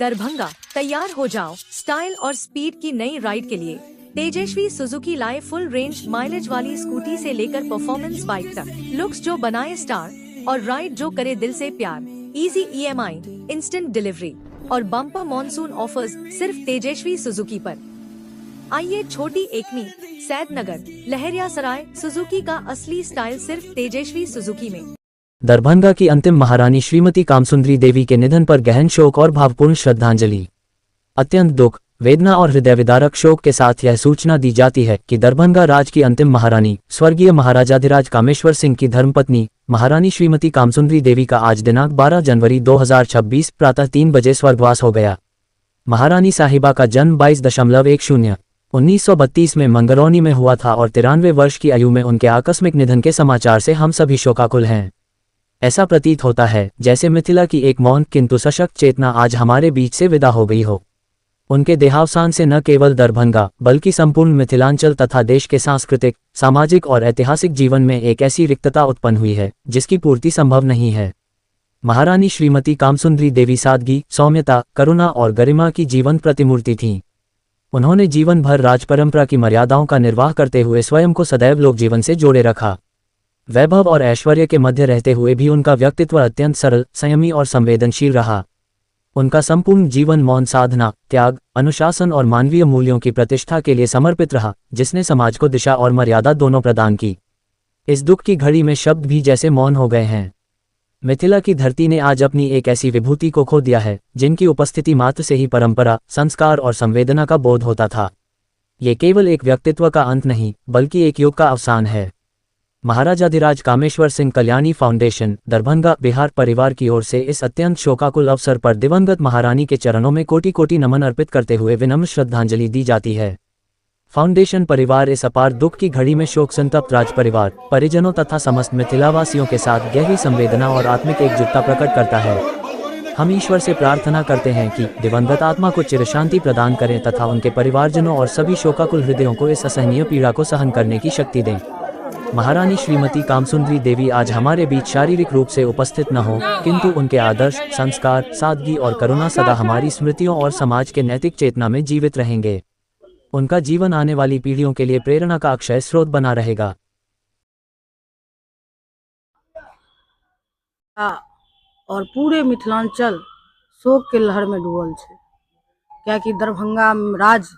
दरभंगा, तैयार हो जाओ स्टाइल और स्पीड की नई राइड के लिए। तेजस्वी सुजुकी लाए फुल रेंज माइलेज वाली स्कूटी से लेकर परफॉर्मेंस बाइक तक, लुक्स जो बनाए स्टार और राइड जो करे दिल से प्यार। इजी EMI, इंस्टेंट डिलीवरी और बम्पर मॉनसून ऑफर्स सिर्फ तेजस्वी सुजुकी पर। आइए छोटी एकमी, सैदनगर, लहरियासराय, सुजुकी का असली स्टाइल सिर्फ तेजस्वी सुजुकी में। दरभंगा की अंतिम महारानी श्रीमती कामसुंदरी देवी के निधन पर गहन शोक और भावपूर्ण श्रद्धांजलि। अत्यंत दुख, वेदना और हृदय विदारक शोक के साथ यह सूचना दी जाती है कि दरभंगा राज की अंतिम महारानी स्वर्गीय महाराजाधिराज कामेश्वर सिंह की धर्मपत्नी महारानी श्रीमती कामसुंदरी देवी का आज दिनांक 12 जनवरी 2026 प्रातः 3 बजे स्वर्गवास हो गया। महारानी साहिबा का जन्म 22.10/1932 में मंगरौनी में हुआ था और 93 वर्ष की आयु में उनके आकस्मिक निधन के समाचार से हम सभी शोकाकुल हैं। ऐसा प्रतीत होता है जैसे मिथिला की एक मौन किंतु सशक्त चेतना आज हमारे बीच से विदा हो गई हो। उनके देहावसान से न केवल दरभंगा बल्कि संपूर्ण मिथिलांचल तथा देश के सांस्कृतिक, सामाजिक और ऐतिहासिक जीवन में एक ऐसी रिक्तता उत्पन्न हुई है जिसकी पूर्ति संभव नहीं है। महारानी श्रीमती कामसुंदरी देवी सादगी, सौम्यता, करुणा और गरिमा की जीवंत प्रतिमूर्ति थीं। उन्होंने जीवन भर राजपरंपरा की मर्यादाओं का निर्वाह करते हुए स्वयं को सदैव लोक जीवन से जोड़े रखा। वैभव और ऐश्वर्य के मध्य रहते हुए भी उनका व्यक्तित्व अत्यंत सरल, संयमी और संवेदनशील रहा। उनका संपूर्ण जीवन मौन साधना, त्याग, अनुशासन और मानवीय मूल्यों की प्रतिष्ठा के लिए समर्पित रहा, जिसने समाज को दिशा और मर्यादा दोनों प्रदान की। इस दुख की घड़ी में शब्द भी जैसे मौन हो गए हैं। मिथिला की धरती ने आज अपनी एक ऐसी विभूति को खो दिया है जिनकी उपस्थिति मात्र से ही परंपरा, संस्कार और संवेदना का बोध होता था। ये केवल एक व्यक्तित्व का अंत नहीं बल्कि एक युग का अवसान है। महाराजाधिराज कामेश्वर सिंह कल्याणी फाउंडेशन, दरभंगा, बिहार परिवार की ओर से इस अत्यंत शोकाकुल अवसर पर दिवंगत महारानी के चरणों में कोटि कोटि नमन अर्पित करते हुए विनम्र श्रद्धांजलि दी जाती है। फाउंडेशन परिवार इस अपार दुख की घड़ी में शोक संतप्त राज परिवार, परिजनों तथा समस्त मिथिलावासियों के साथ गहरी संवेदना और आत्मिक एकजुटता प्रकट करता है। हम ईश्वर से प्रार्थना करते हैं कि दिवंगत आत्मा को चिरशांति प्रदान करें तथा उनके परिवारजनों और सभी शोकाकुल हृदयों को इस असहनीय पीड़ा को सहन करने की शक्ति दें। महारानी श्रीमती कामसुंदरी देवी आज हमारे बीच शारीरिक रूप से उपस्थित न हो, किंतु उनके आदर्श, संस्कार, सादगी और करुणा सदा हमारी स्मृतियों और समाज के नैतिक चेतना में जीवित रहेंगे। उनका जीवन आने वाली पीढ़ियों के लिए प्रेरणा का अक्षय स्रोत बना रहेगा। और पूरे मिथिलांचल शोक के लहर में डूबल है, क्या कि दरभंगा राज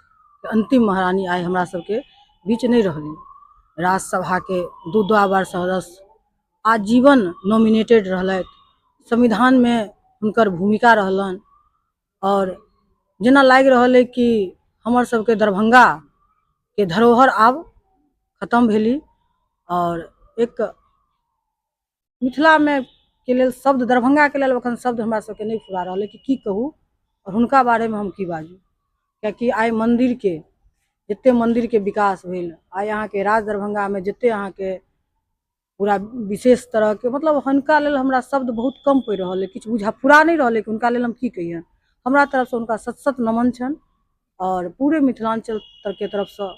अंतिम महारानी आए हमरा सबके बीच नहीं रहली। राज्यसभा के 2 बार सदस्य, आजीवन नॉमिनेटेड रहलथि, संविधान में हुनकर भूमिका रहलन और जेना लागि रहल है कि हमर सबके दरभंगा के धरोहर आब खत्म भेली। और एक मिथिला में के लेल शब्द, दरभंगा के लेल अखन शब्द हमरा सबके नहीं फुरा रहल है कि की कहूँ और हुनका बारे में हम की बाजू। कियाकि आइ मंदिर के जिते मंदिर के विकास भेल, आइ अहाँ के राज दरभंगा में जिते अहाँ के पूरा विशेष तरह के, मतलब हुनका लेल हमरा शब्द बहुत कम पड़ि रहल है, किछु बुझा फुरा नहीं रहल है कि हुनका लेल हम की कहियन। हमरा तरफ से हुनका सत सत नमन छन और पूरे मिथिलांचल के तरफ से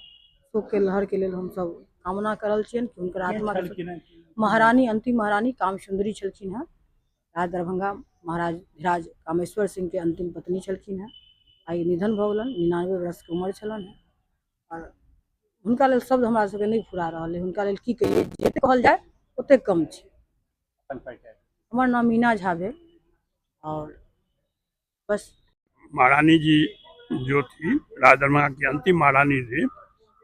शोक के लहर के लेल हम सब कामना करल छियन कि हुनकर आत्मा के महारानी, अंतिम महारानी कामसुंदरी छलखिन हैं। राज दरभंगा महाराज कामेश्वर सिंह के अंतिम पत्नी छलखिन हैं। आइ निधन भऽ गेलन, 99 वर्ष के उम्र छलन है और हुनका लेल शब्द हमरा सबके नहीं फुरा रहल है। हुनका लेल की कहिए, जते कहल जाए ओते कम छै। हमर नाम मीना झा भेल और बस। महारानी जी जो थी, राज दरभंगा की अंतिम महारानी थी,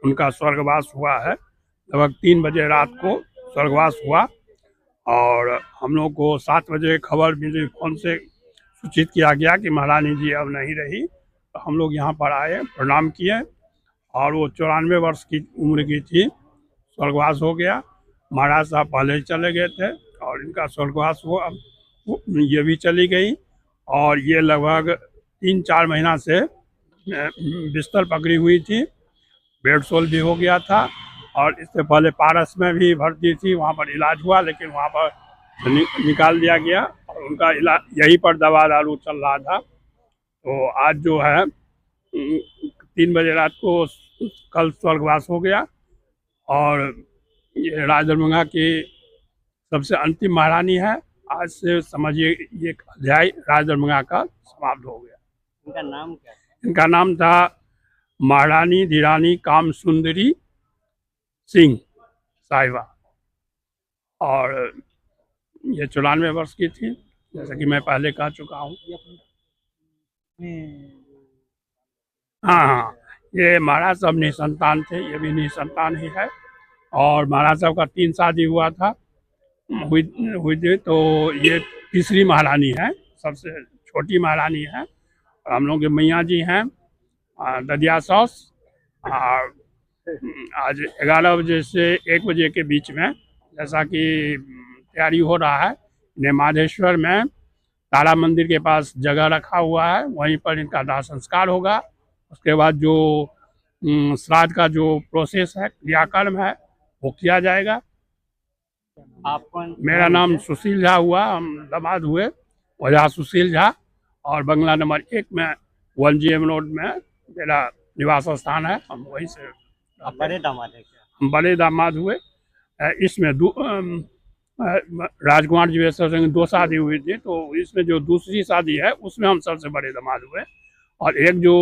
उनका स्वर्गवास हुआ है। लगभग 3 बजे रात को स्वर्गवास हुआ और हम लोग को 7 बजे खबर मिली, फोन से सूचित किया गया कि महारानी जी अब नहीं रही। तो हम लोग यहाँ पर आए, प्रणाम किए और वो 94 वर्ष की उम्र की थी, स्वर्गवास हो गया। महाराज साहब पहले ही चले गए थे और इनका स्वर्गवास हुआ, ये भी चली गई और ये लगभग 3-4 महीना से बिस्तर पकड़ी हुई थी, बेड सोल भी हो गया था और इससे पहले पारस में भी भर्ती थी, वहाँ पर इलाज हुआ लेकिन वहाँ पर निकाल दिया गया और उनका इलाज यहीं पर दवा दारू चल रहा था। तो आज जो है 3 बजे रात को कल स्वर्गवास हो गया और ये राज दरभंगा की सबसे अंतिम महारानी है। आज से समझिए ये अध्याय राज दरभंगा का समाप्त हो गया। इनका नाम क्या है? इनका नाम था महारानी धीरानी काम सुंदरी सिंह साहिबा, और ये 94 वर्ष की थी, जैसा कि मैं पहले कह चुका हूँ। हाँ हाँ, ये महाराज साहब निसंतान थे, ये भी निसंतान ही है। और महाराज साहब का 3 शादी हुआ था, हुई थी, तो ये तीसरी महारानी है, सबसे छोटी महारानी है। और हम लोग के मैया जी हैं ददिया सॉस। और आज 11 बजे से 1 बजे के बीच में, जैसा कि तैयारी हो रहा है, इन्हें माधेश्वर में तारा मंदिर के पास जगह रखा हुआ है, वहीं पर इनका दाह संस्कार होगा। उसके बाद जो श्राद्ध का जो प्रोसेस है, क्रियाकर्म है, वो किया जाएगा। आप कौन? मेरा नाम सुशील झा हुआ, हम दामाद हुए, ओझा सुशील झा, और बंगला नंबर 1 में 1GM रोड में मेरा निवास स्थान है, हम वहीं से। आप बड़े दामाद है क्या? हम बड़े दामाद हुए। इसमें राजकुमार जीवेश्वर सिंह 2 शादी हुई थी, तो इसमें जो दूसरी शादी है उसमें हम सबसे बड़े दामाद हुए। और एक जो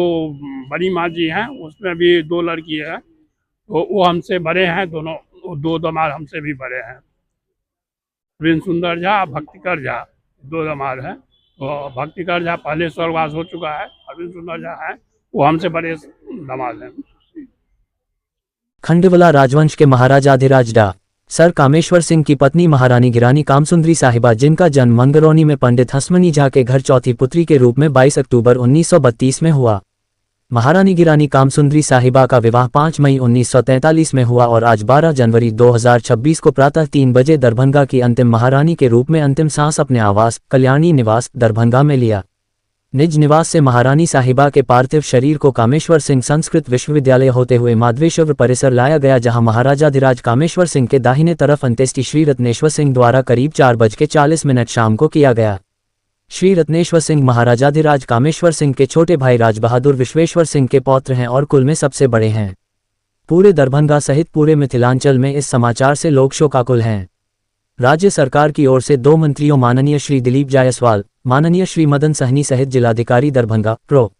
बड़ी माँ जी हैं उसमें भी 2 लड़की है, तो वो हमसे बड़े हैं, दोनों 2 दामाद हमसे भी बड़े हैं। अरविंद सुंदर झा, भक्तिकर झा 2 दामाद हैं। तो भक्तिकर झा पहले स्वर्गवास हो चुका है, अरविंद सुंदर झा है, वो हमसे बड़े दामाद हैं। खंडवला राजवंश के महाराजाधिराज डा सर कामेश्वर सिंह की पत्नी महारानी गिरानी कामसुंदरी साहिबा, जिनका जन्म मंगरौनी में पंडित हसमनी झा के घर चौथी पुत्री के रूप में 22 अक्टूबर 1932 में हुआ। महारानी गिरानी कामसुंदरी साहिबा का विवाह 5 मई 1943 में हुआ और आज 12 जनवरी 2026 को प्रातः 3 बजे दरभंगा की अंतिम महारानी के रूप में अंतिम सांस अपने आवास कल्याणी निवास दरभंगा में लिया। निज निवास से महारानी साहिबा के पार्थिव शरीर को कामेश्वर सिंह संस्कृत विश्वविद्यालय होते हुए माधवेश्वर परिसर लाया गया, जहां महाराजाधिराज कामेश्वर सिंह के दाहिने तरफ अंत्येष्टि श्री रत्नेश्वर सिंह द्वारा करीब 4:40 शाम को किया गया। श्री रत्नेश्वर सिंह महाराजाधिराज कामेश्वर सिंह के छोटे भाई राजबहादुर विश्वेश्वर सिंह के पौत्र हैं और कुल में सबसे बड़े हैं। पूरे दरभंगा सहित पूरे मिथिलांचल में इस समाचार से लोग शोकाकुल हैं। राज्य सरकार की ओर से 2 मंत्रियों माननीय श्री दिलीप जायसवाल, माननीय श्री मदन सहनी सहित जिलाधिकारी दरभंगा प्रो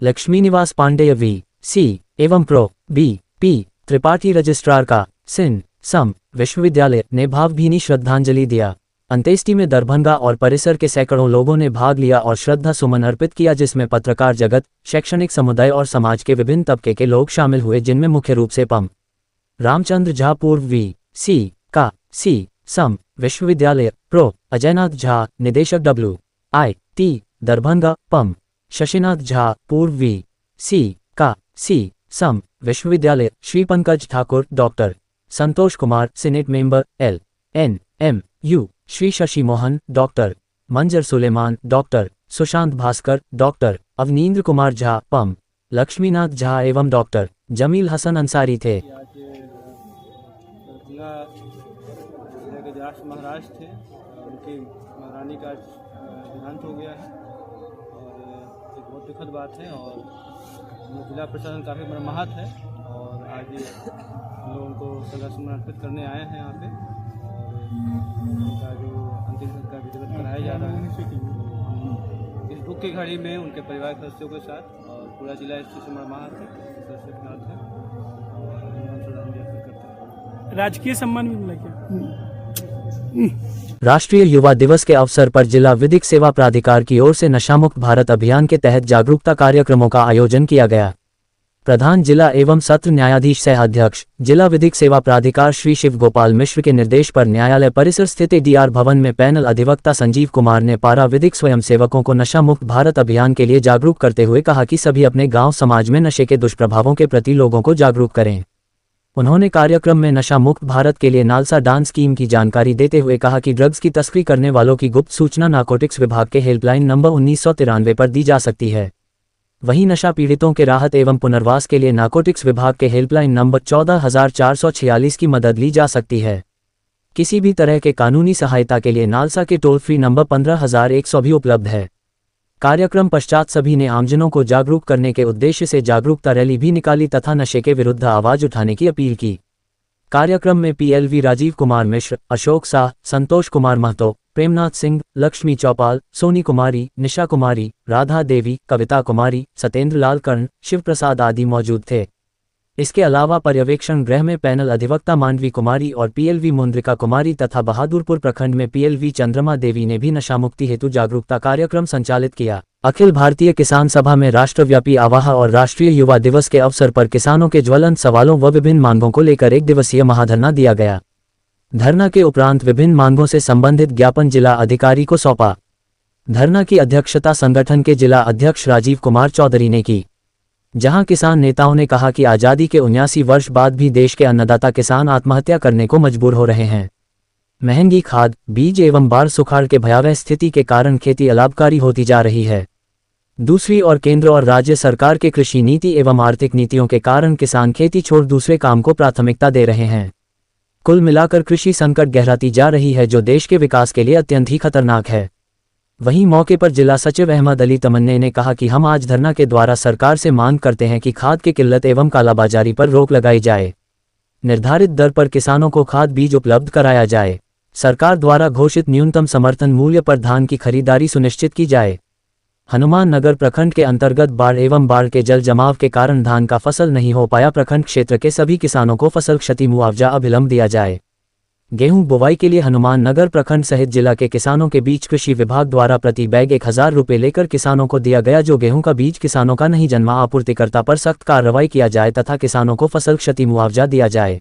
लक्ष्मी निवास पांडेय VC एवं प्रो BP त्रिपाठी रजिस्ट्रार का सिंह सम विश्वविद्यालय ने भावभीनी श्रद्धांजलि दिया। अंत्येष्टि में दरभंगा और परिसर के सैकड़ों लोगों ने भाग लिया और श्रद्धा सुमन अर्पित किया, जिसमें पत्रकार जगत, शैक्षणिक समुदाय और समाज के विभिन्न तबके के लोग शामिल हुए, जिनमें मुख्य रूप से पम रामचंद्र झा पूर्व VC का C सम विश्वविद्यालय प्रो अजयनाथ झा निदेशक WIT दरभंगा पम शशिनाथ झा पूर्व VC का C सम विश्वविद्यालय Shri Pankaj Thakur doctor Santosh Kumar senate member LNMU Shri Shashi Mohan doctor Manzar Suleman doctor Sushant Bhaskar doctor Avanindra Kumar Jha पम लक्ष्मीनाथ झा एवं डॉक्टर जमील हसन अंसारी थे। महाराज थे, उनकी महारानी का देहांत हो गया है और एक बहुत दुखद बात है। और जिला प्रशासन काफ़ी मर्माहत है और आज हम लोग उनको श्रद्धासुमन अर्पित करने आए हैं यहाँ पे। और उनका जो अंतिम संस्कार विधिवत कराया जा रहा है, हम इस दुख की घड़ी में उनके परिवार के सदस्यों के साथ और पूरा जिला इस चीज़ से मर्माहत है, और श्रद्धांजलि अर्पित करते हैं। राजकीय सम्मान भी मिला क्या? राष्ट्रीय युवा दिवस के अवसर पर जिला विधिक सेवा प्राधिकार की ओर से नशामुक्त भारत अभियान के तहत जागरूकता कार्यक्रमों का आयोजन किया गया। प्रधान जिला एवं सत्र न्यायाधीश सह अध्यक्ष जिला विधिक सेवा प्राधिकार श्री शिव गोपाल मिश्र के निर्देश पर न्यायालय परिसर स्थित ADR भवन में पैनल अधिवक्ता संजीव कुमार ने पारा विधिक स्वयंसेवकों को नशा मुक्त भारत अभियान के लिए जागरूक करते हुए कहा कि सभी अपने गांव समाज में नशे के दुष्प्रभावों के प्रति लोगों को जागरूक करें। उन्होंने कार्यक्रम में नशा मुक्त भारत के लिए नालसा डांस स्कीम की जानकारी देते हुए कहा कि ड्रग्स की तस्करी करने वालों की गुप्त सूचना नारकोटिक्स विभाग के हेल्पलाइन नंबर 1993 पर दी जा सकती है। वहीं नशा पीड़ितों के राहत एवं पुनर्वास के लिए नारकोटिक्स विभाग के हेल्पलाइन नंबर 14446 की मदद ली जा सकती है। किसी भी तरह के कानूनी सहायता के लिए नालसा के टोल फ्री नंबर 15100 भी उपलब्ध है। कार्यक्रम पश्चात सभी ने आमजनों को जागरूक करने के उद्देश्य से जागरूकता रैली भी निकाली तथा नशे के विरुद्ध आवाज उठाने की अपील की। कार्यक्रम में PLV राजीव कुमार मिश्र, अशोक शाह, संतोष कुमार महतो, प्रेमनाथ सिंह, लक्ष्मी चौपाल, सोनी कुमारी, निशा कुमारी, राधा देवी, कविता कुमारी, सत्येंद्र लाल कर्ण, शिव प्रसाद आदि मौजूद थे। इसके अलावा पर्यवेक्षण गृह में पैनल अधिवक्ता मांडवी कुमारी और पीएलवी मुंद्रिका कुमारी तथा बहादुरपुर प्रखंड में पीएलवी चंद्रमा देवी ने भी नशामुक्ति हेतु जागरूकता कार्यक्रम संचालित किया। अखिल भारतीय किसान सभा में राष्ट्रव्यापी आवाह और राष्ट्रीय युवा दिवस के अवसर पर किसानों के ज्वलंत सवालों व विभिन्न मांगों को लेकर 1 दिवसीय महाधरना दिया गया। धरना के उपरांत विभिन्न मांगों से संबंधित ज्ञापन जिला अधिकारी को सौंपा। धरना की अध्यक्षता संगठन के जिला अध्यक्ष राजीव कुमार चौधरी ने की, जहां किसान नेताओं ने कहा कि आज़ादी के 79 वर्ष बाद भी देश के अन्नदाता किसान आत्महत्या करने को मजबूर हो रहे हैं। महंगी खाद, बीज एवं बाढ़ सुखाड़ के भयावह स्थिति के कारण खेती अलाभकारी होती जा रही है। दूसरी ओर केंद्र और राज्य सरकार के कृषि नीति एवं आर्थिक नीतियों के कारण किसान खेती छोड़ दूसरे काम को प्राथमिकता दे रहे हैं। कुल मिलाकर कृषि संकट गहराती जा रही है, जो देश के विकास के लिए अत्यंत ही खतरनाक है। वहीं मौके पर जिला सचिव अहमद अली तमन्ने ने कहा कि हम आज धरना के द्वारा सरकार से मांग करते हैं कि खाद की किल्लत एवं कालाबाजारी पर रोक लगाई जाए। निर्धारित दर पर किसानों को खाद बीज उपलब्ध कराया जाए। सरकार द्वारा घोषित न्यूनतम समर्थन मूल्य पर धान की खरीदारी सुनिश्चित की जाए। हनुमान नगर प्रखंड के अंतर्गत बाढ़ एवं बाढ़ के जल जमाव के कारण धान का फसल नहीं हो पाया। प्रखंड क्षेत्र के सभी किसानों को फसल क्षति मुआवजा अभिलंब दिया जाए। गेहूं बुवाई के लिए हनुमान नगर प्रखंड सहित जिला के किसानों के बीच कृषि विभाग द्वारा प्रति बैग 1000 रुपये लेकर किसानों को दिया गया। जो गेहूं का बीज किसानों का नहीं जन्मा, आपूर्तिकर्ता पर सख्त कार्रवाई किया जाए तथा किसानों को फसल क्षति मुआवजा दिया जाए।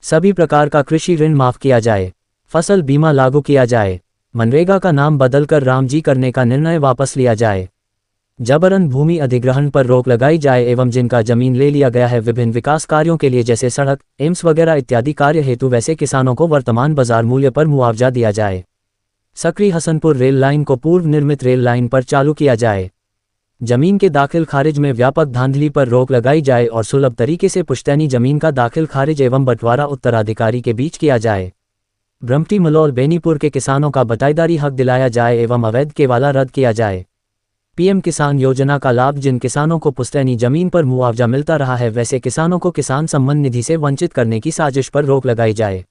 सभी प्रकार का कृषि ऋण माफ किया जाए। फसल बीमा लागू किया जाए। मनरेगा का नाम बदलकर रामजी करने का निर्णय वापस लिया जाए। जबरन भूमि अधिग्रहण पर रोक लगाई जाए एवं जिनका जमीन ले लिया गया है विभिन्न विकास कार्यों के लिए जैसे सड़क, एम्स वगैरह इत्यादि कार्य हेतु वैसे किसानों को वर्तमान बाजार मूल्य पर मुआवजा दिया जाए। सकरी हसनपुर रेल लाइन को पूर्व निर्मित रेल लाइन पर चालू किया जाए। जमीन के दाखिल खारिज में व्यापक धांधली पर रोक लगाई जाए और सुलभ तरीके से पुश्तैनी जमीन का दाखिल खारिज एवं बंटवारा उत्तराधिकारी के बीच किया जाए। ब्रह्मटी मलौल बेनीपुर के किसानों का बटाईदारी हक दिलाया जाए एवं अवैध केवाला रद्द किया जाए। पीएम किसान योजना का लाभ जिन किसानों को पुश्तैनी जमीन पर मुआवजा मिलता रहा है वैसे किसानों को किसान सम्मान निधि से वंचित करने की साजिश पर रोक लगाई जाए।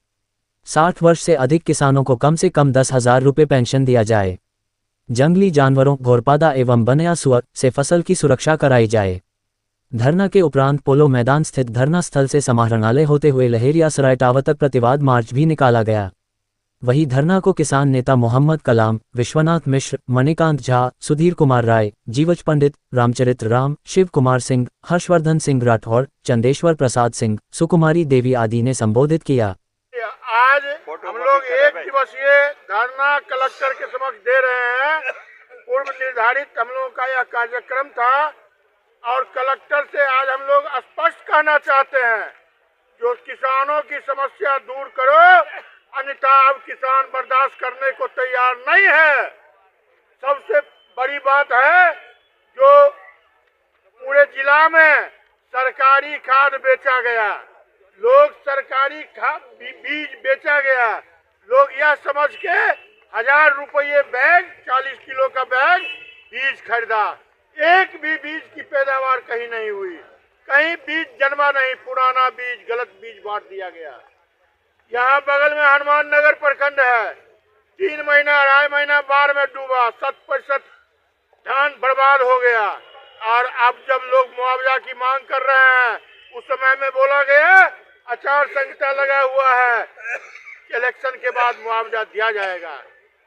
60 वर्ष से अधिक किसानों को कम से कम 10,000 रुपये पेंशन दिया जाए। जंगली जानवरों घोरपादा एवं बनया सुअर से फसल की सुरक्षा कराई जाए। धरना के उपरांत पोलो मैदान स्थित धरना स्थल से समाहरणालय होते हुए लहेरिया सराय टावर तक प्रतिवाद मार्च भी निकाला गया। वहीं धरना को किसान नेता मोहम्मद कलाम, विश्वनाथ मिश्र, मणिकांत झा, सुधीर कुमार राय, जीवज पंडित, रामचरित्र राम, शिव कुमार सिंह, हर्षवर्धन सिंह राठौड़, चंदेश्वर प्रसाद सिंह, सुकुमारी देवी आदि ने संबोधित किया। आज हम लोग 1 दिवसीय धरना कलेक्टर के समक्ष दे रहे हैं। पूर्व निर्धारित हम लोगों का यह कार्यक्रम था और कलेक्टर से आज हम लोग स्पष्ट कहना चाहते हैं, जो किसानों की समस्या दूर करो, अन्यथा अब किसान बर्दाश्त करने को तैयार नहीं है। सबसे बड़ी बात है, जो पूरे जिला में सरकारी खाद बेचा गया, लोग सरकारी बीज बेचा गया, लोग यह समझ के 1000 रुपये बैग, 40 किलो का बैग बीज खरीदा। एक भी बीज की पैदावार कहीं नहीं हुई, कहीं बीज जन्मा नहीं, पुराना बीज, गलत बीज बांट दिया गया। यहाँ बगल में हनुमान नगर प्रखंड है, 3 महीना 2.5 महीना बाढ़ में डूबा, 100% धान बर्बाद हो गया। और अब जब लोग मुआवजा की मांग कर रहे हैं, उस समय में बोला गया आचार संहिता लगा हुआ है, इलेक्शन के बाद मुआवजा दिया जाएगा।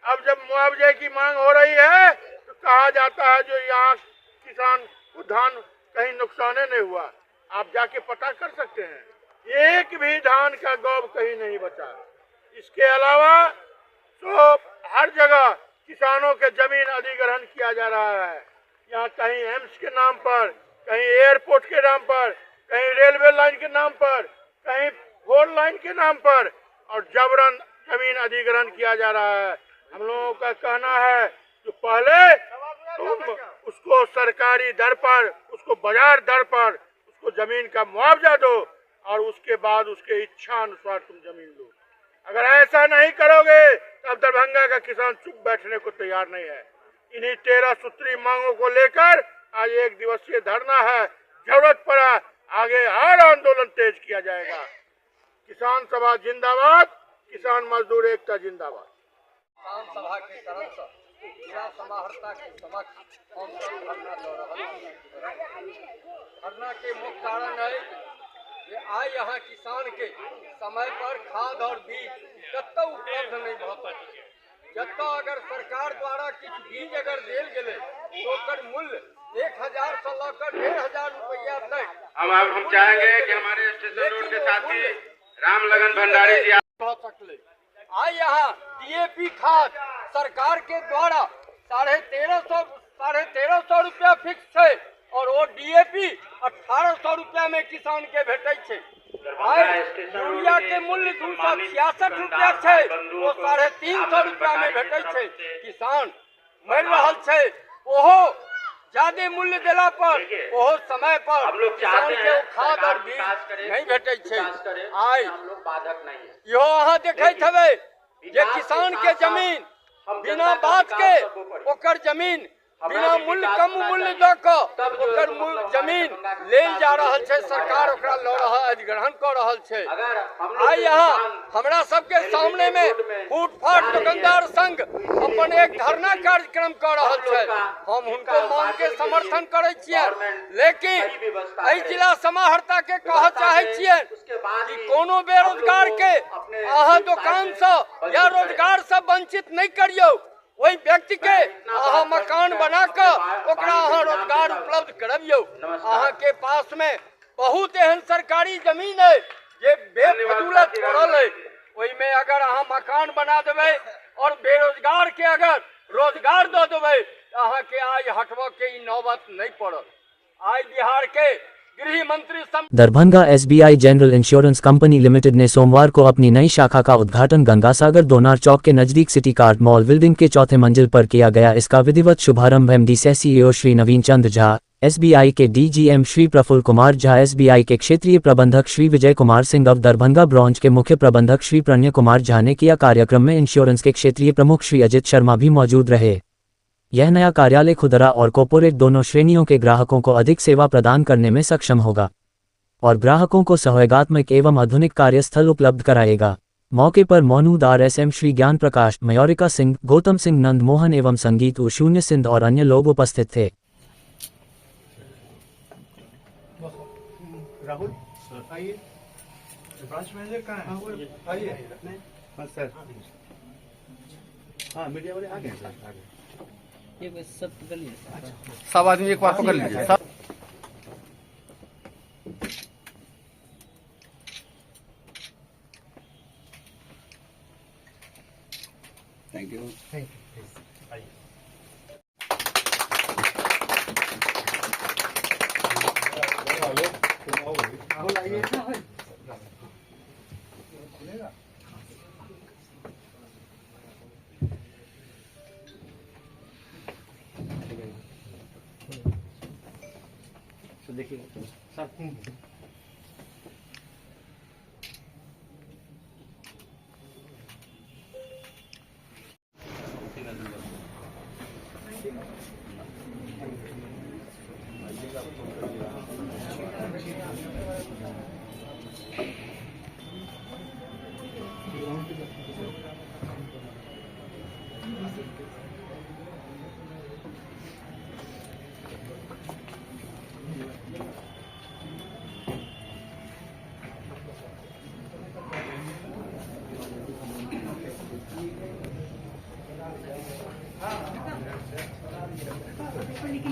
अब जब मुआवजे की मांग हो रही है तो कहा जाता है जो यहाँ किसान को धान कहीं नुकसान नहीं हुआ। आप जाके पता कर सकते हैं, एक भी धान का गौब कहीं नहीं बचा। इसके अलावा तो हर जगह किसानों के जमीन अधिग्रहण किया जा रहा है। यहाँ कहीं एम्स के नाम पर, कहीं एयरपोर्ट के नाम पर, कहीं रेलवे लाइन के नाम पर, कहीं 4 लाइन के नाम पर, और जबरन जमीन अधिग्रहण किया जा रहा है। हम लोगों का कहना है जो पहले तुम उसको सरकारी दर पर, उसको बाजार दर पर उसको जमीन का मुआवजा दो और उसके बाद उसके इच्छा अनुसार तुम जमीन लो। अगर ऐसा नहीं करोगे तब दरभंगा का किसान चुप बैठने को तैयार नहीं है। इन्हीं 13 सूत्री मांगों को लेकर आज 1 दिवसीय धरना है। जरूरत पड़ा आगे हर आंदोलन तेज किया जाएगा। किसान सभा जिंदाबाद, किसान मजदूर एकता जिंदाबाद। किसान सभा के तरफ से जिला समाहर्ता के समक्ष हम सब धरना दे रहे हैं। धरना के मुख्य कारण है कि आज यहाँ किसान के समय पर खाद और बीज कतौ उपलब्ध नहीं भ पाए। जत अगर सरकार द्वारा किछु बीज अगर देल गेले तो ओकर मूल्य 1000 से लेकर 1500 रुपया तक। अब हम चाहेंगे कि हमारे स्टेशन रोड के साथी राम लगन भंडारी जी आज यहाँ डीएपी खाद सरकार के द्वारा 1350 रुपया फिक्स है और वो डीएपी 1800 रुपया में किसान के भेटे छे। यूरिया के मूल्य 266 रुपया है वो 350 रुपया में भेटे छे। किसान मर रहा है, ओहो ज्यादा मूल्य दिला पर ओहो समय पर किसान के खाद और बीज नहीं भेटे छे। आई यो अहाँ देखे छबे जे किसान के जमीन बिना बात के ओकर जमीन बिना मूल्य कम मूल्य द के ओकर जमीन ले जा रहल छै। सरकार ओकरा ल रहल अधिग्रहण कर रहल छै। आई यहाँ हमरा सबके सामने में फूटफाट दुकानदार संघ अपन एक धरना कार्यक्रम कर रहल छै। हम उनको मांग के समर्थन करे छियै, लेकिन एहि जिला समाहर्ता के कह चाहे छियै कि कोनो बेरोजगार के अहाँ दुकान से या रोजगार से वंचित नहीं करियो। वही व्यक्ति के अहाँ मकान बना कर ओकरा अहाँ रोजगार उपलब्ध करबियो। अहाँ के पास में बहुत एहन सरकारी जमीन है जे बेफजूलत पड़ल है, ओहि में अगर अहाँ मकान बना देवे और बेरोजगार के अगर रोजगार दे देवे अहाँ के आज हटवा के ई नौबत नहीं पड़ल। आज बिहार के गृह मंत्री Darbhanga SBI general insurance company limited ने सोमवार को अपनी नई शाखा का उद्घाटन गंगासागर दोनार चौक के नजदीक सिटी कार्ड मॉल बिल्डिंग के 4थे मंजिल पर किया गया। इसका विधिवत शुभारंभ एमडी सह सीईओ श्री नवीन चंद झा, एसबीआई के डीजीएम श्री प्रफुल्ल कुमार झा, एसबीआई के क्षेत्रीय प्रबंधक श्री विजय कुमार सिंह और दरभंगा ब्रांच के मुख्य प्रबंधक श्री प्रणय कुमार झा ने किया। कार्यक्रम में इंश्योरेंस के क्षेत्रीय प्रमुख श्री अजित शर्मा भी मौजूद रहे। यह नया कार्यालय खुदरा और कॉर्पोरेट दोनों श्रेणियों के ग्राहकों को अधिक सेवा प्रदान करने में सक्षम होगा और ग्राहकों को सहयोगात्मक एवं आधुनिक कार्यस्थल उपलब्ध कराएगा। मौके पर मौजूद एसएम श्री ज्ञान प्रकाश, मयूरिका सिंह, गौतम सिंह, नंद मोहन एवं संगीत शून्य सिंध और अन्य लोग उपस्थित थे। राहुल आइए, ब्रांच मैनेजर कहाँ है? आइए। हाँ सर, हाँ मीडिया वाले आ गए सर। ये सब पकड़ लीजिए, सब आदमी एक बार पकड़ लीजिए सब। Thank you. राहुल आइए।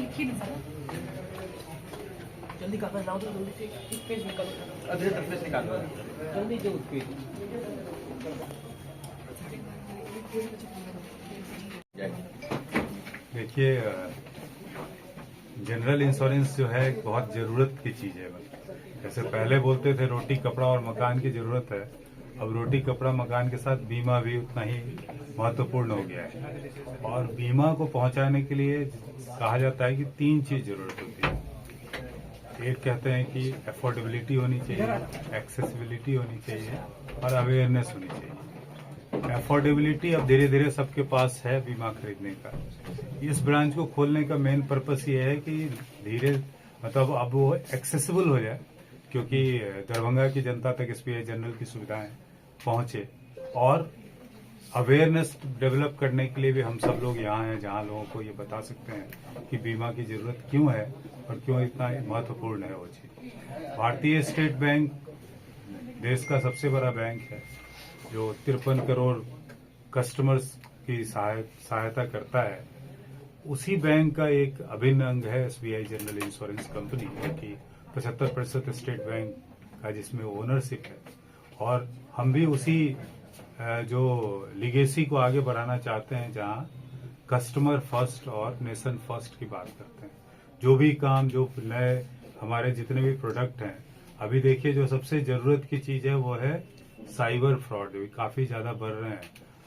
देखिए सर, जल्दी कागज लाओ तो जल्दी से एक पेज निकालो, अधे पेज निकालो जल्दी जो पेज। देखिए, जनरल इंश्योरेंस जो है बहुत ज़रूरत की चीज़ है। जैसे पहले बोलते थे रोटी कपड़ा और मकान की ज़रूरत है, अब रोटी कपड़ा मकान के साथ बीमा भी उतना ही महत्वपूर्ण हो गया है। और बीमा को पहुंचाने के लिए कहा जाता है कि 3 चीज़ ज़रूरत होती है। एक कहते हैं कि अफोर्डेबिलिटी होनी चाहिए, एक्सेसिबिलिटी होनी चाहिए और अवेयरनेस होनी चाहिए। अफोर्डेबिलिटी अब धीरे धीरे सबके पास है बीमा खरीदने का। इस ब्रांच को खोलने का मेन पर्पस ये है कि धीरे मतलब अब वो एक्सेसिबल हो जाए, क्योंकि दरभंगा की जनता तक एसबीआई जनरल की सुविधाएं पहुंचे और अवेयरनेस डेवलप करने के लिए भी हम सब लोग यहाँ हैं, जहाँ लोगों को ये बता सकते हैं कि बीमा की जरूरत क्यों है और क्यों इतना महत्वपूर्ण है वो चीज। भारतीय स्टेट बैंक देश का सबसे बड़ा बैंक है जो 53 करोड़ कस्टमर्स की सहायता करता है। उसी बैंक का एक अभिन्न अंग है SBI जनरल इंश्योरेंस कंपनी, जो कि 75% स्टेट बैंक का जिसमें ओनरशिप है। और हम भी उसी जो लिगेसी को आगे बढ़ाना चाहते हैं, जहां कस्टमर फर्स्ट और नेशन फर्स्ट की बात करते हैं। जो भी काम, जो नए हमारे जितने भी प्रोडक्ट हैं, अभी देखिए जो सबसे जरूरत की चीज है वो है साइबर फ्रॉड। काफी ज्यादा बढ़ रहे हैं,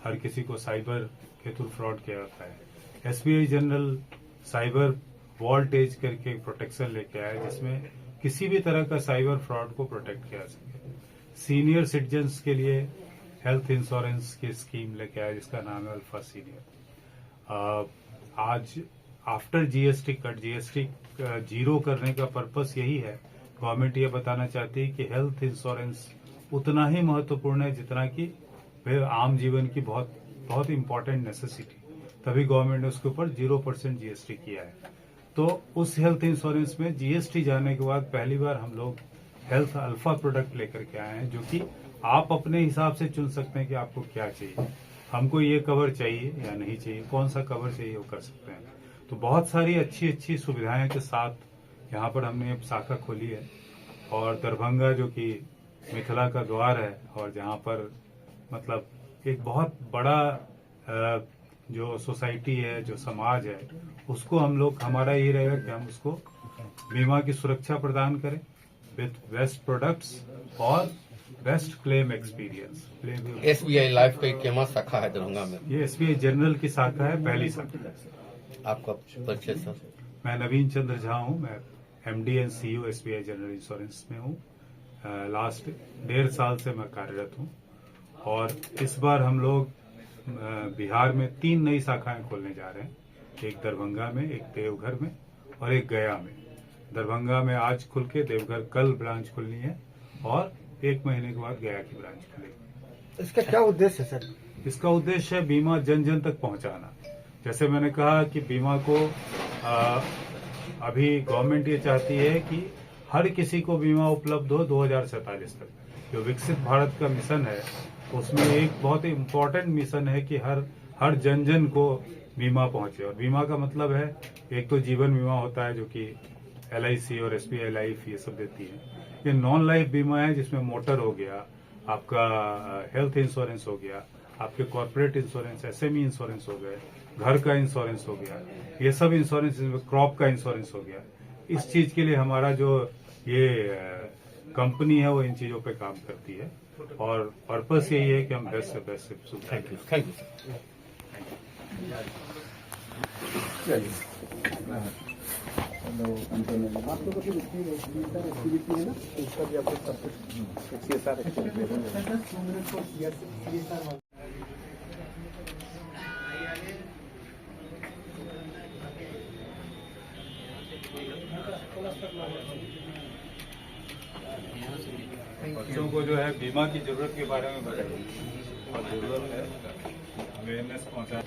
हर किसी को साइबर के थ्रू फ्रॉड किया जाता है। SBI जनरल साइबर वॉल्टेज करके प्रोटेक्शन लेके आया, जिसमें किसी भी तरह का साइबर फ्रॉड को प्रोटेक्ट किया जा सके। सीनियर सिटीजन्स के लिए हेल्थ इंश्योरेंस की स्कीम लेके आया, जिसका नाम है अल्फा सीनियर। आज after GST cut, GST zero करने का पर्पस यही है। गवर्नमेंट ये बताना चाहती है कि हेल्थ इंश्योरेंस उतना ही महत्वपूर्ण है जितना कि आम जीवन की बहुत बहुत इंपॉर्टेंट नेसेसिटी। तभी गवर्नमेंट ने उसके ऊपर 0% GST किया है। तो उस हेल्थ इंश्योरेंस में GST जाने के बाद पहली बार हम लोग हेल्थ अल्फा प्रोडक्ट लेकर के आए हैं, जो कि आप अपने हिसाब से चुन सकते हैं कि आपको क्या चाहिए। हमको ये कवर चाहिए या नहीं चाहिए, कौन सा कवर चाहिए वो कर सकते हैं। तो बहुत सारी अच्छी अच्छी सुविधाएं के साथ यहाँ पर हमने एक शाखा खोली है। और दरभंगा जो कि मिथिला का द्वार है, और जहाँ पर मतलब एक बहुत बड़ा जो सोसाइटी है, जो समाज है, उसको हम लोग, हमारा ये रहेगा कि हम उसको बीमा की सुरक्षा प्रदान करें विथ बेस्ट प्रोडक्ट्स और best claim experience. SBI life का केमा शाखा है दरभंगा में? ये SBI जनरल की शाखा है, पहली शाखा। आपका परिचय सर? मैं नवीन चंद्र झा हूँ, मैं MD and CEO SBI general insurance में हूँ। लास्ट 1.5 साल से मैं कार्यरत हूँ। और इस बार हम लोग बिहार में 3 नई शाखाएं खोलने जा रहे हैं, एक दरभंगा में, एक देवघर में और एक गया में। दरभंगा में आज खुल के, देवघर कल ब्रांच खुलनी है और 1 महीने के बाद गया की ब्रांच खुलेगी। इसका क्या उद्देश्य है सर? इसका उद्देश्य है बीमा जन जन तक पहुंचाना। जैसे मैंने कहा कि बीमा को अभी गवर्नमेंट ये चाहती है कि हर किसी को बीमा उपलब्ध हो 2047 तक। जो विकसित भारत का मिशन है, उसमें एक बहुत ही इम्पोर्टेंट मिशन है कि हर जन जन को बीमा पहुंचे। और बीमा का मतलब है, एक तो जीवन बीमा होता है जो कि LIC और SBI लाइफ ये सब देती है। ये नॉन लाइफ बीमा है जिसमें मोटर हो गया, आपका हेल्थ इंश्योरेंस हो गया, आपके कॉर्पोरेट इंश्योरेंस, SME इंश्योरेंस हो गए, घर का इंश्योरेंस हो गया, ये सब इंश्योरेंस, क्रॉप का इंश्योरेंस हो गया। इस चीज के लिए हमारा जो ये कंपनी है वो इन चीजों पे काम करती है। और पर्पस यही है कि हम बेस्ट से बेस्ट। Thank you. बच्चों को जो है बीमा की जरूरत के बारे में बताइए, और जरूरत है अवेयरनेस पहुंचा।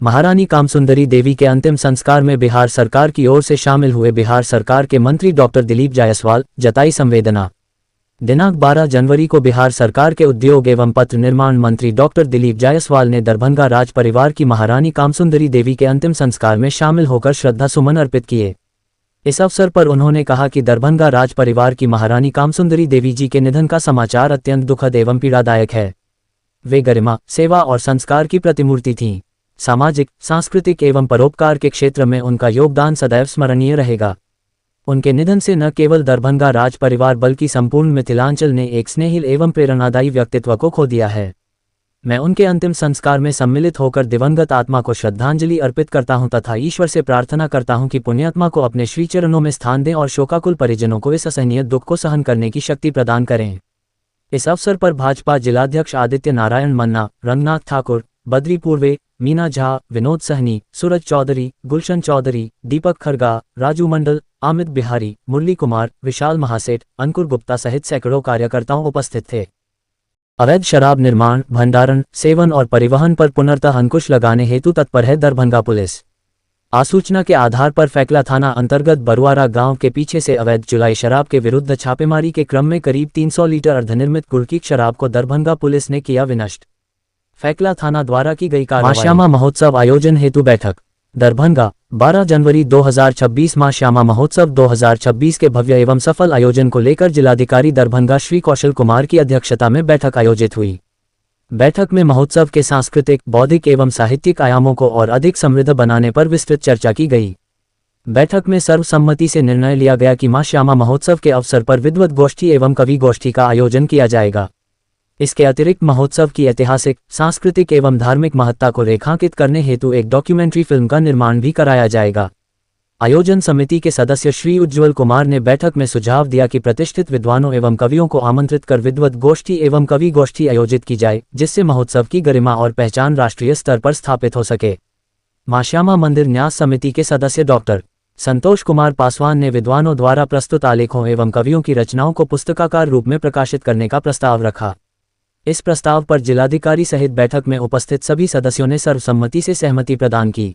महारानी कामसुंदरी देवी के अंतिम संस्कार में बिहार सरकार की ओर से शामिल हुए बिहार सरकार के मंत्री डॉक्टर दिलीप जायसवाल, जताई संवेदना। दिनांक 12 जनवरी को बिहार सरकार के उद्योग एवं पत्र निर्माण मंत्री डॉक्टर दिलीप जायसवाल ने दरभंगा राज परिवार की महारानी कामसुंदरी देवी के अंतिम संस्कार में शामिल होकर श्रद्धा सुमन अर्पित किए। इस अवसर पर उन्होंने कहा कि दरभंगा राज परिवार की महारानी कामसुंदरी देवी जी के निधन का समाचार अत्यंत दुखद एवं पीड़ादायक है। वे गरिमा, सेवा और संस्कार की प्रतिमूर्ति थीं। सामाजिक, सांस्कृतिक एवं परोपकार के क्षेत्र में उनका योगदान सदैव स्मरणीय रहेगा। उनके निधन से न केवल दरभंगा राज परिवार बल्कि संपूर्ण मिथिलांचल ने एक स्नेहिल एवं प्रेरणादायी व्यक्तित्व को खो दिया है। मैं उनके अंतिम संस्कार में सम्मिलित होकर दिवंगत आत्मा को श्रद्धांजलि अर्पित करता हूं तथा ईश्वर से प्रार्थना करता हूं कि पुण्यात्मा को अपने श्री चरणों में स्थान दें और शोकाकुल परिजनों को इस असहनीय दुख को सहन करने की शक्ति प्रदान करें। इस अवसर पर भाजपा जिलाध्यक्ष आदित्य नारायण मन्ना, रंगनाथ ठाकुर, बद्री पूर्वे, मीना झा, विनोद सहनी, सूरज चौधरी, गुलशन चौधरी, दीपक खरगा, राजू मंडल, अमित बिहारी, मुरली कुमार, विशाल महासेठ, अंकुर गुप्ता सहित सैकड़ों कार्यकर्ताओं उपस्थित थे। अवैध शराब निर्माण, भंडारण, सेवन और परिवहन पर पुनर्तः अंकुश लगाने हेतु तत्पर है दरभंगा पुलिस। आसूचना के आधार पर फैकला थाना अंतर्गत बरुआरा गांव के पीछे से अवैध जुलाई शराब के विरुद्ध छापेमारी के क्रम में करीब 300 लीटर अर्धनिर्मित गुड़ की शराब को दरभंगा पुलिस ने किया विनष्ट। फैकला थाना द्वारा की गई कार्रवाई। मां श्यामा महोत्सव आयोजन हेतु बैठक। दरभंगा 12 जनवरी 2026 मां श्यामा महोत्सव 2026 के भव्य एवं सफल आयोजन को लेकर जिलाधिकारी दरभंगा श्री कौशल कुमार की अध्यक्षता में बैठक आयोजित हुई। बैठक में महोत्सव के सांस्कृतिक, बौद्धिक एवं साहित्यिक आयामों को और अधिक समृद्ध बनाने पर विस्तृत चर्चा की गई। बैठक में सर्वसम्मति से निर्णय लिया गया कि मां श्यामा महोत्सव के अवसर पर विद्वत गोष्ठी एवं कवि गोष्ठी का आयोजन किया जाएगा। इसके अतिरिक्त महोत्सव की ऐतिहासिक, सांस्कृतिक एवं धार्मिक महत्ता को रेखांकित करने हेतु एक डॉक्यूमेंट्री फिल्म का निर्माण भी कराया जाएगा। आयोजन समिति के सदस्य श्री उज्ज्वल कुमार ने बैठक में सुझाव दिया कि प्रतिष्ठित विद्वानों एवं कवियों को आमंत्रित कर विद्वत गोष्ठी एवं कवि गोष्ठी आयोजित की जाए, जिससे महोत्सव की गरिमा और पहचान राष्ट्रीय स्तर पर स्थापित हो सके। मां श्यामा मंदिर न्यास समिति के सदस्य डॉक्टर संतोष कुमार पासवान ने विद्वानों द्वारा प्रस्तुत आलेखों एवं कवियों की रचनाओं को पुस्तकाकार रूप में प्रकाशित करने का प्रस्ताव रखा। इस प्रस्ताव पर जिलाधिकारी सहित बैठक में उपस्थित सभी सदस्यों ने सर्वसम्मति से सहमति प्रदान की।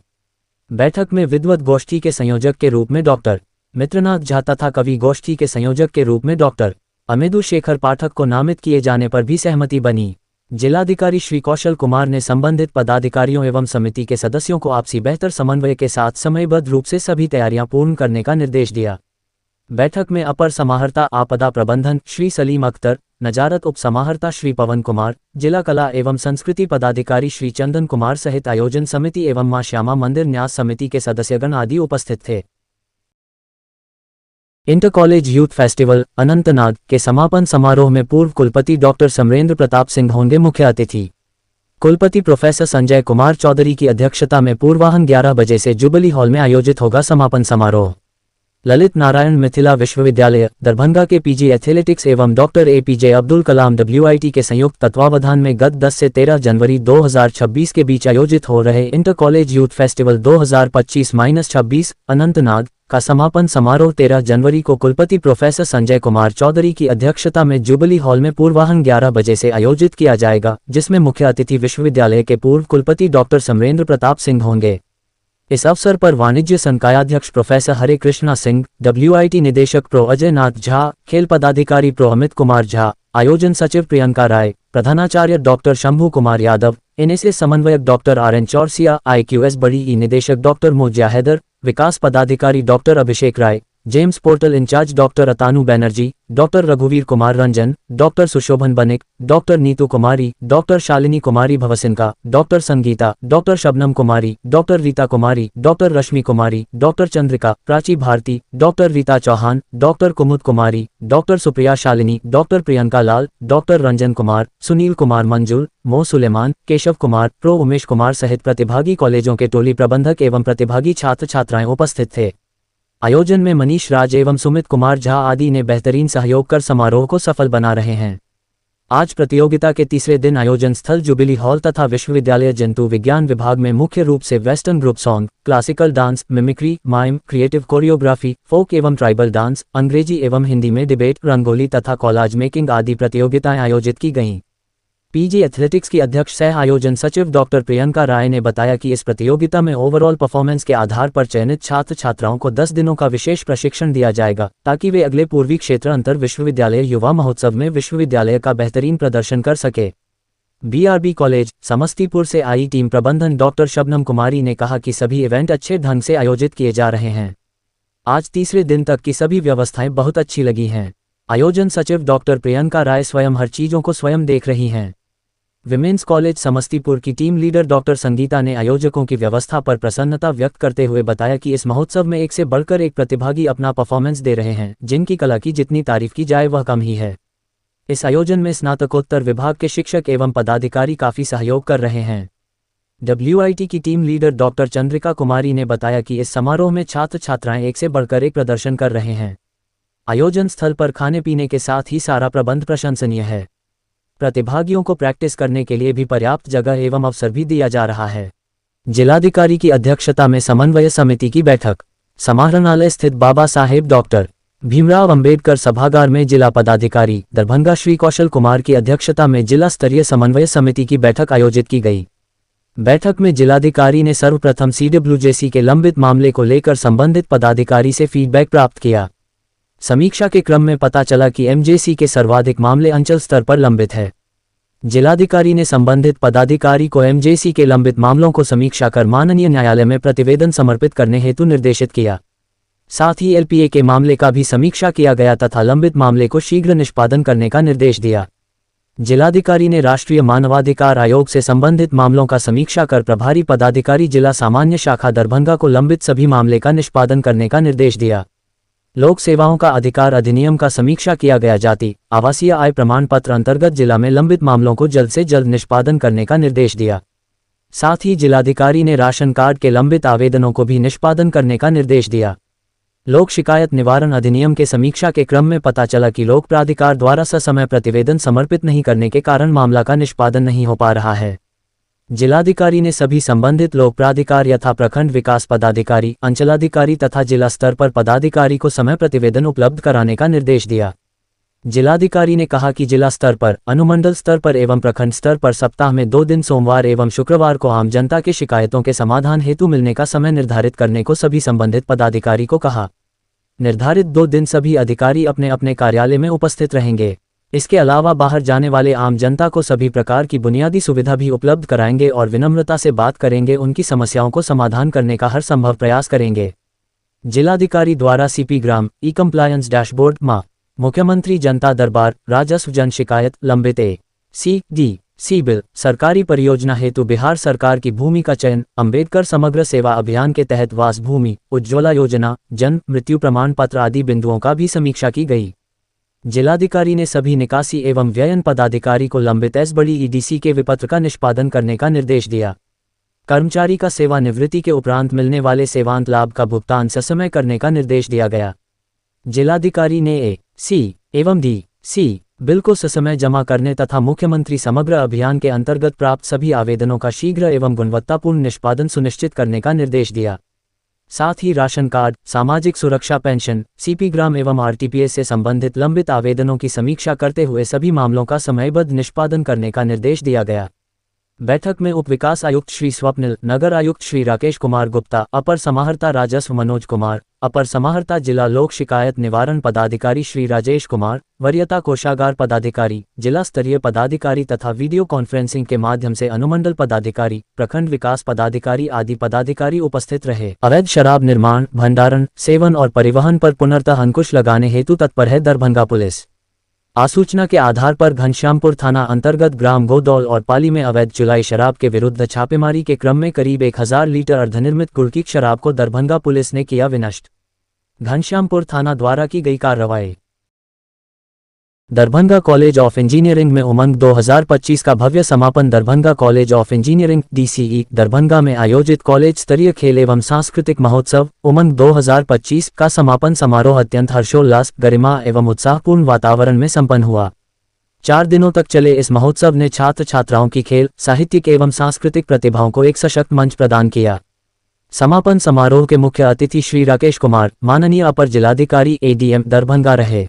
बैठक में विद्वत गोष्ठी के संयोजक के रूप में डॉक्टर मित्रनाथ झा तथा कवि गोष्ठी के संयोजक के रूप में डॉक्टर अमेदु शेखर पाठक को नामित किए जाने पर भी सहमति बनी। जिलाधिकारी श्री कौशल कुमार ने संबंधित पदाधिकारियों एवं समिति के सदस्यों को आपसी बेहतर समन्वय के साथ समयबद्ध रूप से सभी तैयारियां पूर्ण करने का निर्देश दिया। बैठक में अपर समाहर्ता आपदा प्रबंधन श्री सलीम अख्तर, नजारत उप समाहर्ता श्री पवन कुमार, जिला कला एवं संस्कृति पदाधिकारी श्री चंदन कुमार सहित आयोजन समिति एवं मां श्यामा मंदिर न्यास समिति के सदस्यगण आदि उपस्थित थे। Inter college youth festival Anantnag के समापन समारोह में पूर्व कुलपति डॉक्टर समरेंद्र प्रताप सिंह होंगे मुख्य अतिथि। कुलपति प्रोफेसर संजय कुमार चौधरी की अध्यक्षता में पूर्वाह्न 11 बजे से जुबली हॉल में आयोजित होगा समापन समारोह। ललित नारायण मिथिला विश्वविद्यालय दरभंगा के पीजी एथलेटिक्स एवं doctor APJ Abdul Kalam WIT के संयुक्त तत्वावधान में गत 10 से 13 जनवरी 2026 के बीच आयोजित हो रहे inter college youth festival 2025-26 Anantnag का समापन समारोह 13 जनवरी को कुलपति प्रोफेसर संजय कुमार चौधरी की अध्यक्षता में जुबली हॉल में पूर्वाह्न 11 बजे से आयोजित किया जाएगा, जिसमें मुख्य अतिथि विश्वविद्यालय के पूर्व कुलपति डॉक्टर समरेंद्र प्रताप सिंह होंगे। इस अवसर पर वाणिज्य संकायाध्यक्ष प्रोफेसर हरे कृष्णा सिंह, WIT निदेशक प्रो अजय नाथ झा, खेल पदाधिकारी प्रो अमित कुमार झा, आयोजन सचिव प्रियंका राय, प्रधानाचार्य डॉक्टर शंभू कुमार यादव, NSS समन्वयक डॉक्टर RN चौरसिया, IQS बड़ी निदेशक डॉक्टर मोजिया हैदर, विकास पदाधिकारी doctor Abhishek Rai, GEMS portal incharge doctor Atanu Banerjee, doctor रघुवीर Kumar Ranjan, doctor Sushobhan Banik, doctor Neetu Kumari, doctor Shalini Kumari भवसिनका, doctor Sangeeta, doctor Shabnam Kumari, doctor Rita Kumari, doctor Rashmi Kumari, doctor Chandrika, Prachi Bharti, doctor Rita Chauhan, doctor Kumud Kumari, doctor Supriya Shalini, doctor Priyanka लाल, डॉक्टर रंजन कुमार, सुनील कुमार मंजुल, मो सुलेमान, केशव कुमार, प्रो उमेश कुमार सहित प्रतिभागी कॉलेजों के टोली प्रबंधक एवं प्रतिभागी छात्र छात्राएं उपस्थित थे। आयोजन में मनीष राज एवं सुमित कुमार झा आदि ने बेहतरीन सहयोग कर समारोह को सफल बना रहे हैं। आज प्रतियोगिता के तीसरे दिन आयोजन स्थल जुबिली हॉल तथा विश्वविद्यालय जंतु विज्ञान विभाग में मुख्य रूप से western group song, classical dance, mimicry, mime, creative choreography, folk एवं ट्राइबल डांस, अंग्रेजी एवं हिंदी में डिबेट, रंगोली तथा कॉलाज मेकिंग आदि प्रतियोगिताएं आयोजित की गईं। पीजी एथलेटिक्स की अध्यक्ष सह आयोजन सचिव डॉक्टर प्रियंका राय ने बताया कि इस प्रतियोगिता में ओवरऑल परफॉर्मेंस के आधार पर चयनित छात्र छात्राओं को 10 दिनों का विशेष प्रशिक्षण दिया जाएगा, ताकि वे अगले पूर्वी क्षेत्र अंतर विश्वविद्यालय युवा महोत्सव में विश्वविद्यालय का बेहतरीन प्रदर्शन कर सके। BRB कॉलेज समस्तीपुर से आई टीम प्रबंधन डॉक्टर शबनम कुमारी ने कहा कि सभी इवेंट अच्छे ढंग से आयोजित किए जा रहे हैं। आज तीसरे दिन तक की सभी व्यवस्थाएं बहुत अच्छी लगी हैं। आयोजन सचिव डॉक्टर प्रियंका राय स्वयं हर चीजों को स्वयं देख रही हैं। विमेंस कॉलेज समस्तीपुर की टीम लीडर डॉक्टर संगीता ने आयोजकों की व्यवस्था पर प्रसन्नता व्यक्त करते हुए बताया कि इस महोत्सव में एक से बढ़कर एक प्रतिभागी अपना परफॉर्मेंस दे रहे हैं, जिनकी कला की जितनी तारीफ की जाए वह कम ही है। इस आयोजन में स्नातकोत्तर विभाग के शिक्षक एवं पदाधिकारी काफी सहयोग कर रहे हैं। WIT की टीम लीडर डॉक्टर चंद्रिका कुमारी ने बताया कि इस समारोह में छात्र छात्राएं एक से बढ़कर एक प्रदर्शन कर रहे हैं। आयोजन स्थल पर खाने पीने के साथ ही सारा प्रबंध प्रशंसनीय है। प्रतिभागियों को प्रैक्टिस करने के लिए भी पर्याप्त जगह एवं अवसर भी दिया जा रहा है। जिलाधिकारी की अध्यक्षता में समन्वय समिति की बैठक। समाहरणालय स्थित बाबा साहेब डॉक्टर भीमराव अंबेडकर सभागार में जिला पदाधिकारी दरभंगा श्री कौशल कुमार की अध्यक्षता में जिला स्तरीय समन्वय समिति की बैठक आयोजित की गई। बैठक में जिलाधिकारी ने सर्वप्रथम CWJC के लंबित मामले को लेकर संबंधित पदाधिकारी से फीडबैक प्राप्त किया। समीक्षा के क्रम में पता चला कि MJC के सर्वाधिक मामले अंचल स्तर पर लंबित है। जिलाधिकारी ने संबंधित पदाधिकारी को MJC के लंबित मामलों को समीक्षा कर माननीय न्यायालय में प्रतिवेदन समर्पित करने हेतु निर्देशित किया। साथ ही LPA के मामले का भी समीक्षा किया गया तथा लंबित मामले को शीघ्र निष्पादन करने का निर्देश दिया। जिलाधिकारी ने राष्ट्रीय मानवाधिकार आयोग से संबंधित मामलों का समीक्षा कर प्रभारी पदाधिकारी जिला सामान्य शाखा दरभंगा को लंबित सभी मामले का निष्पादन करने का निर्देश दिया। लोक सेवाओं का अधिकार अधिनियम का समीक्षा किया गया। जाति आवासीय आय प्रमाण पत्र अंतर्गत जिला में लंबित मामलों को जल्द से जल्द निष्पादन करने का निर्देश दिया। साथ ही जिलाधिकारी ने राशन कार्ड के लंबित आवेदनों को भी निष्पादन करने का निर्देश दिया। लोक शिकायत निवारण अधिनियम के समीक्षा के क्रम में पता चला कि लोक प्राधिकार द्वारा ससमय प्रतिवेदन समर्पित नहीं करने के कारण मामला का निष्पादन नहीं हो पा रहा है। जिलाधिकारी ने सभी संबंधित लोक प्राधिकार यथा प्रखंड विकास पदाधिकारी, अंचलाधिकारी तथा जिला स्तर पर पदाधिकारी को समय प्रतिवेदन उपलब्ध कराने का निर्देश दिया। जिलाधिकारी ने कहा कि जिला स्तर पर, अनुमंडल स्तर पर एवं प्रखंड स्तर पर सप्ताह में 2 दिन सोमवार एवं शुक्रवार को आम जनता के शिकायतों के समाधान हेतु मिलने का समय निर्धारित करने को सभी संबंधित पदाधिकारी को कहा। निर्धारित 2 दिन सभी अधिकारी अपने अपने कार्यालय में उपस्थित रहेंगे। इसके अलावा बाहर जाने वाले आम जनता को सभी प्रकार की बुनियादी सुविधा भी उपलब्ध कराएंगे और विनम्रता से बात करेंगे, उनकी समस्याओं को समाधान करने का हर संभव प्रयास करेंगे। जिलाधिकारी द्वारा CP ग्राम, ई-कंप्लायंस डैशबोर्ड, मुख्यमंत्री जनता दरबार, राजस्व जन शिकायत, लंबित C बिल, सरकारी परियोजना हेतु बिहार सरकार की भूमि का चयन, अंबेडकर समग्र सेवा अभियान के तहत वास भूमि, उज्ज्वला योजना, जन्म मृत्यु प्रमाण पत्र आदि बिंदुओं का भी समीक्षा की गई। जिलाधिकारी ने सभी निकासी एवं व्ययन पदाधिकारी को लंबित बड़ी EDC के विपत्र का निष्पादन करने का निर्देश दिया। कर्मचारी का सेवानिवृत्ति के उपरांत मिलने वाले सेवांत लाभ का भुगतान ससमय करने का निर्देश दिया गया। जिलाधिकारी ने C एवं C बिल को ससमय जमा करने तथा मुख्यमंत्री समग्र अभियान के अंतर्गत प्राप्त सभी आवेदनों का शीघ्र एवं गुणवत्तापूर्ण निष्पादन सुनिश्चित करने का निर्देश दिया। साथ ही राशन कार्ड, सामाजिक सुरक्षा पेंशन, CP ग्राम एवं RTPS से संबंधित लंबित आवेदनों की समीक्षा करते हुए सभी मामलों का समयबद्ध निष्पादन करने का निर्देश दिया गया। बैठक में उप विकास आयुक्त श्री स्वप्निल, नगर आयुक्त श्री राकेश कुमार गुप्ता, अपर समाहर्ता राजस्व मनोज कुमार, अपर समाहर्ता जिला लोक शिकायत निवारण पदाधिकारी श्री राजेश कुमार, वरीयता कोषागार पदाधिकारी, जिला स्तरीय पदाधिकारी तथा वीडियो कॉन्फ्रेंसिंग के माध्यम से अनुमंडल पदाधिकारी, प्रखंड विकास पदाधिकारी आदि पदाधिकारी उपस्थित रहे। अवैध शराब निर्माण, भंडारण, सेवन और परिवहन पर पुनर्तः अंकुश लगाने हेतु तत्पर है दरभंगा पुलिस। आसूचना के आधार पर घनश्यामपुर थाना अंतर्गत ग्राम गोदौल और पाली में अवैध चुलाई शराब के विरुद्ध छापेमारी के क्रम में करीब 1000 लीटर अर्धनिर्मित गुड़ की शराब को दरभंगा पुलिस ने किया विनष्ट। घनश्यामपुर थाना द्वारा की गई कार्रवाई। दरभंगा कॉलेज ऑफ इंजीनियरिंग में उमंग 2025 का भव्य समापन। Darbhanga college of engineering DCE Darbhanga में आयोजित कॉलेज स्तरीय खेल एवं सांस्कृतिक महोत्सव उमंग 2025 का समापन समारोह अत्यंत हर्षोल्लास, गरिमा एवं उत्साहपूर्ण वातावरण में संपन्न हुआ। 4 दिनों तक चले इस महोत्सव ने छात्र छात्राओं की खेल, साहित्यिक एवं सांस्कृतिक प्रतिभाओं को एक सशक्त मंच प्रदान किया। समापन समारोह के मुख्य अतिथि श्री राकेश कुमार, माननीय अपर जिलाधिकारी ADM दरभंगा रहे।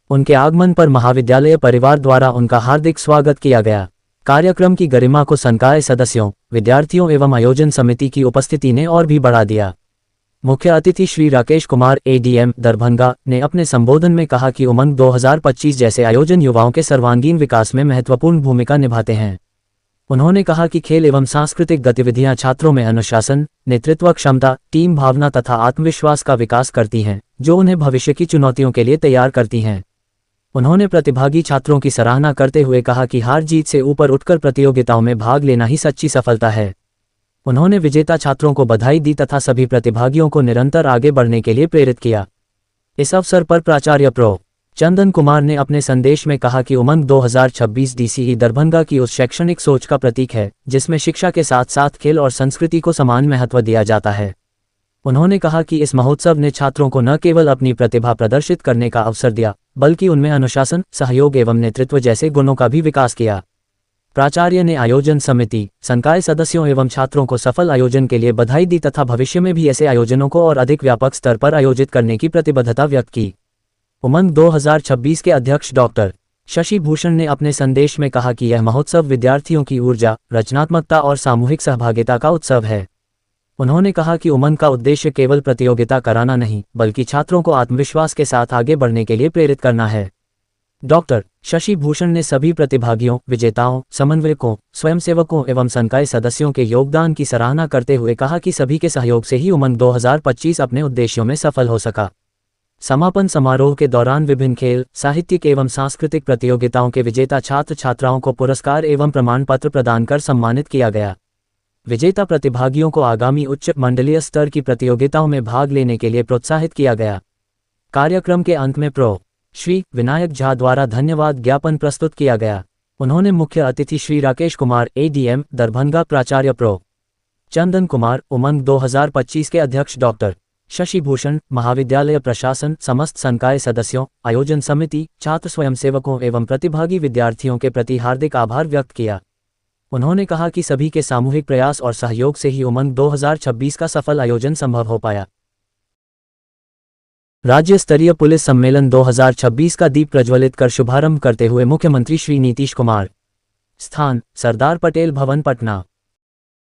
उनके आगमन पर महाविद्यालय परिवार द्वारा उनका हार्दिक स्वागत किया गया। कार्यक्रम की गरिमा को संकाय सदस्यों, विद्यार्थियों एवं आयोजन समिति की उपस्थिति ने और भी बढ़ा दिया। मुख्य अतिथि श्री राकेश कुमार ADM दरभंगा ने अपने संबोधन में कहा कि उमंग 2025 जैसे आयोजन युवाओं के सर्वांगीण विकास में महत्वपूर्ण भूमिका निभाते हैं। उन्होंने कहा कि खेल एवं सांस्कृतिक गतिविधियां छात्रों में अनुशासन, नेतृत्व क्षमता, टीम भावना तथा आत्मविश्वास का विकास करती हैं, जो उन्हें भविष्य की चुनौतियों के लिए तैयार करती हैं। उन्होंने प्रतिभागी छात्रों की सराहना करते हुए कहा कि हार जीत से ऊपर उठकर प्रतियोगिताओं में भाग लेना ही सच्ची सफलता है। उन्होंने विजेता छात्रों को बधाई दी तथा सभी प्रतिभागियों को निरंतर आगे बढ़ने के लिए प्रेरित किया। इस अवसर पर प्राचार्य प्रो चंदन कुमार ने अपने संदेश में कहा कि उमंग 2026 DCE दरभंगा की उस शैक्षणिक सोच का प्रतीक है जिसमें शिक्षा के साथ साथ खेल और संस्कृति को समान महत्व दिया जाता है। उन्होंने कहा कि इस महोत्सव ने छात्रों को न केवल अपनी प्रतिभा प्रदर्शित करने का अवसर दिया, बल्कि उनमें अनुशासन, सहयोग एवं नेतृत्व जैसे गुणों का भी विकास किया। प्राचार्य ने आयोजन समिति, संकाय सदस्यों एवं छात्रों को सफल आयोजन के लिए बधाई दी तथा भविष्य में भी ऐसे आयोजनों को और अधिक व्यापक स्तर पर आयोजित करने की प्रतिबद्धता व्यक्त की। उमंग 2026 के अध्यक्ष डॉक्टर शशि भूषण ने अपने संदेश में कहा कि यह महोत्सव विद्यार्थियों की ऊर्जा, रचनात्मकता और सामूहिक सहभागिता का उत्सव है। उन्होंने कहा कि उमंग का उद्देश्य केवल प्रतियोगिता कराना नहीं, बल्कि छात्रों को आत्मविश्वास के साथ आगे बढ़ने के लिए प्रेरित करना है। डॉक्टर शशि भूषण ने सभी प्रतिभागियों, विजेताओं, समन्वयकों, स्वयंसेवकों एवं संकाय सदस्यों के योगदान की सराहना करते हुए कहा कि सभी के सहयोग से ही उमंग 2025 अपने उद्देश्यों में सफल हो सका। समापन समारोह के दौरान विभिन्न खेल, साहित्यिक एवं सांस्कृतिक प्रतियोगिताओं के विजेता छात्र छात्राओं को पुरस्कार एवं प्रमाण पत्र प्रदान कर सम्मानित किया गया। विजेता प्रतिभागियों को आगामी उच्च मंडलीय स्तर की प्रतियोगिताओं में भाग लेने के लिए प्रोत्साहित किया गया। कार्यक्रम के अंत में प्रो श्री विनायक झा द्वारा धन्यवाद ज्ञापन प्रस्तुत किया गया। उन्होंने मुख्य अतिथि श्री राकेश कुमार ADM दरभंगा, प्राचार्य प्रो चंदन कुमार, उमंग 2025 के अध्यक्ष डॉक्टर शशि भूषण, महाविद्यालय प्रशासन, समस्त संकाय सदस्यों, आयोजन समिति, छात्र स्वयंसेवकों एवं प्रतिभागी विद्यार्थियों के प्रति हार्दिक आभार व्यक्त किया। उन्होंने कहा कि सभी के सामूहिक प्रयास और सहयोग से ही उमंग 2026 का सफल आयोजन संभव हो पाया। राज्य स्तरीय पुलिस सम्मेलन 2026 का दीप प्रज्वलित कर शुभारंभ करते हुए मुख्यमंत्री श्री नीतीश कुमार। स्थान सरदार पटेल भवन, पटना।